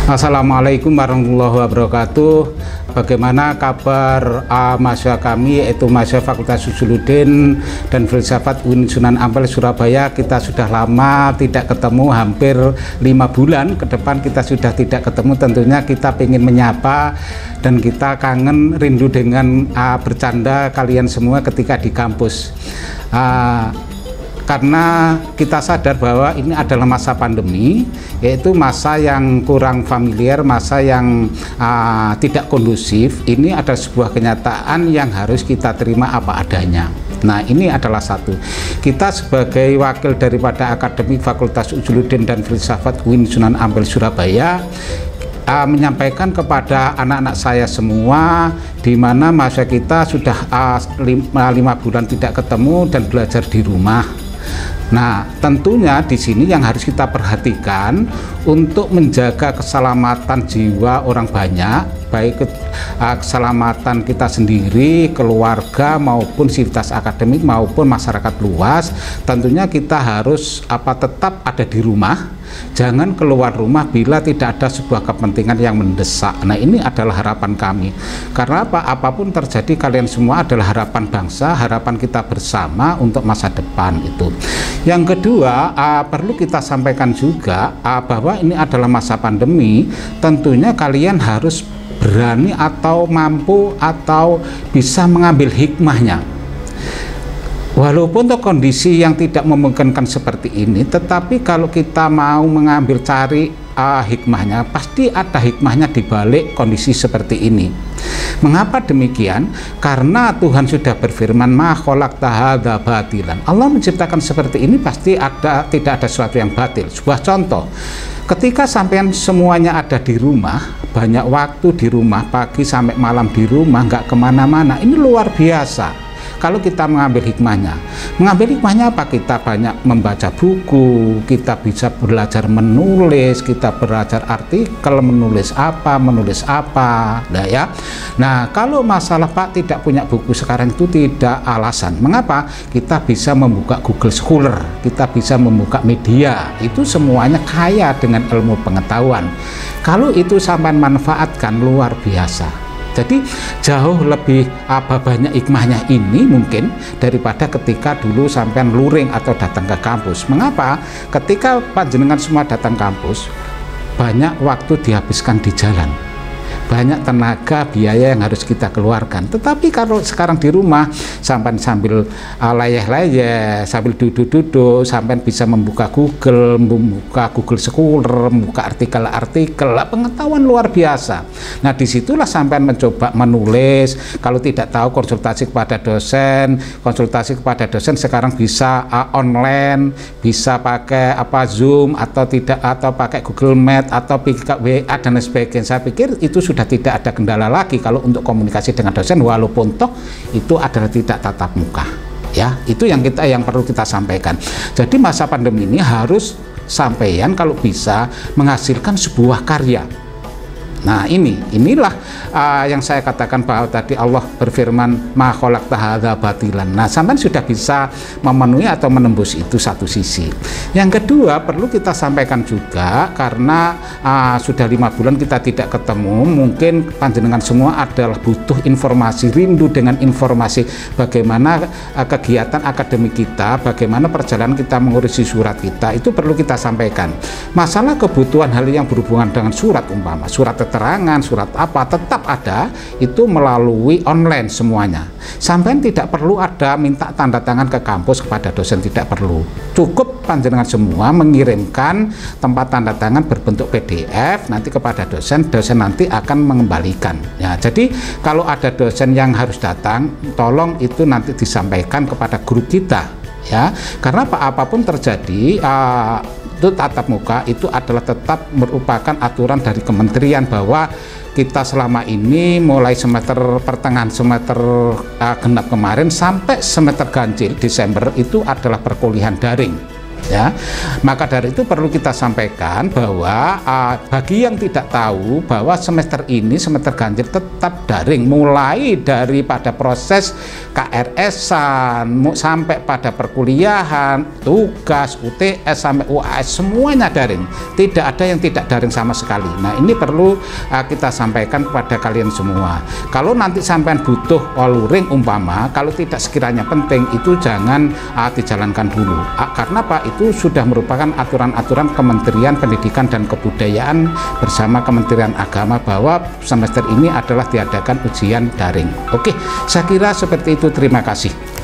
Assalamualaikum warahmatullahi wabarakatuh. Bagaimana kabar mahasiswa kami, yaitu mahasiswa Fakultas Usuluddin dan Filsafat UIN Sunan Ampel Surabaya. Kita sudah lama tidak ketemu, hampir 5 bulan ke depan kita sudah tidak ketemu. Tentunya kita ingin menyapa dan kita kangen, rindu dengan bercanda kalian semua ketika di kampus. Karena kita sadar bahwa ini adalah masa pandemi, yaitu masa yang kurang familiar, masa yang tidak kondusif. Ini adalah sebuah kenyataan yang harus kita terima apa adanya. Nah, ini adalah satu. Kita sebagai wakil daripada Akademik Fakultas Usuluddin dan Filsafat UIN Sunan Ampel Surabaya menyampaikan kepada anak-anak saya semua, di mana masa kita sudah 5 bulan tidak ketemu dan belajar di rumah. Nah, tentunya di sini yang harus kita perhatikan untuk menjaga keselamatan jiwa orang banyak, baik keselamatan kita sendiri, keluarga, maupun sivitas akademik maupun masyarakat luas. Tentunya kita harus tetap ada di rumah. Jangan keluar rumah bila tidak ada sebuah kepentingan yang mendesak. Nah, ini adalah harapan kami. Karena apapun terjadi, kalian semua adalah harapan bangsa, harapan kita bersama untuk masa depan itu. Yang kedua, perlu kita sampaikan juga bahwa ini adalah masa pandemi. Tentunya kalian harus berani atau mampu atau bisa mengambil hikmahnya. Walaupun kondisi yang tidak memungkinkan seperti ini, tetapi kalau kita mau mengambil cari hikmahnya, pasti ada hikmahnya di balik kondisi seperti ini. Mengapa demikian? Karena Tuhan sudah berfirman, ma khalaqta hadza batilan. Allah menciptakan seperti ini pasti tidak ada sesuatu yang batil. Sebuah contoh, ketika sampean semuanya ada di rumah, banyak waktu di rumah, pagi sampai malam di rumah, nggak kemana-mana, ini luar biasa. Kalau kita mengambil hikmahnya apa? Kita banyak membaca buku, kita bisa belajar menulis, kita belajar artikel, menulis apa. Nah ya. Nah, kalau masalah Pak tidak punya buku sekarang itu tidak alasan. Mengapa? Kita bisa membuka Google Scholar, kita bisa membuka media. Itu semuanya kaya dengan ilmu pengetahuan. Kalau itu sampai manfaatkan, luar biasa. Jadi jauh lebih banyak hikmahnya ini mungkin daripada ketika dulu sampean luring atau datang ke kampus. Mengapa? Ketika panjenengan semua datang kampus, banyak waktu dihabiskan di jalan, banyak tenaga, biaya yang harus kita keluarkan. Tetapi kalau sekarang di rumah, sampai sambil layeh-layeh, sambil duduk-duduk, sampai bisa membuka Google Scholar, membuka artikel-artikel, pengetahuan luar biasa. Nah, disitulah sampai mencoba menulis. Kalau tidak tahu, konsultasi kepada dosen. Konsultasi kepada dosen sekarang bisa online, bisa pakai Zoom atau tidak, atau pakai Google Meet atau WA dan sebagainya. Saya pikir itu sudah tidak ada kendala lagi kalau untuk komunikasi dengan dosen, walaupun toh itu adalah tidak tatap muka. Ya, itu yang perlu kita sampaikan. Jadi masa pandemi ini harus sampeyan kalau bisa menghasilkan sebuah karya. Nah, inilah yang saya katakan bahwa tadi Allah berfirman, ma khalaqta hadza batilan. Nah, sampean sudah bisa memenuhi atau menembus itu satu sisi. Yang kedua, perlu kita sampaikan juga karena sudah 5 bulan kita tidak ketemu, mungkin panjenengan semua adalah butuh informasi, rindu dengan informasi bagaimana kegiatan akademik kita, bagaimana perjalanan kita mengurusi surat kita, itu perlu kita sampaikan. Masalah kebutuhan hal yang berhubungan dengan surat, umpama surat keterangan, surat apa, tetap ada, itu melalui online semuanya. Sampai tidak perlu ada minta tanda tangan ke kampus kepada dosen, tidak perlu. Cukup panjenengan semua mengirimkan tempat tanda tangan berbentuk PDF nanti kepada dosen, dosen nanti akan mengembalikan. Ya, jadi kalau ada dosen yang harus datang, tolong itu nanti disampaikan kepada guru kita. Ya, karena apapun terjadi, itu tatap muka itu adalah tetap merupakan aturan dari kementerian bahwa kita selama ini mulai pertengahan semester genap kemarin sampai semester ganjil Desember itu adalah perkuliahan daring. ya. Maka dari itu perlu kita sampaikan bahwa bagi yang tidak tahu bahwa semester ini, semester ganjil tetap daring, mulai daripada proses KRS-an sampai pada perkuliahan, tugas, UTS sampai UAS, semuanya daring, tidak ada yang tidak daring sama sekali. Nah, ini perlu kita sampaikan kepada kalian semua. Kalau nanti sampean butuh luring umpama, kalau tidak sekiranya penting, itu jangan dijalankan dulu, karena Pak, itu sudah merupakan aturan-aturan Kementerian Pendidikan dan Kebudayaan bersama Kementerian Agama bahwa semester ini adalah diadakan ujian daring. Oke, saya kira seperti itu. Terima kasih.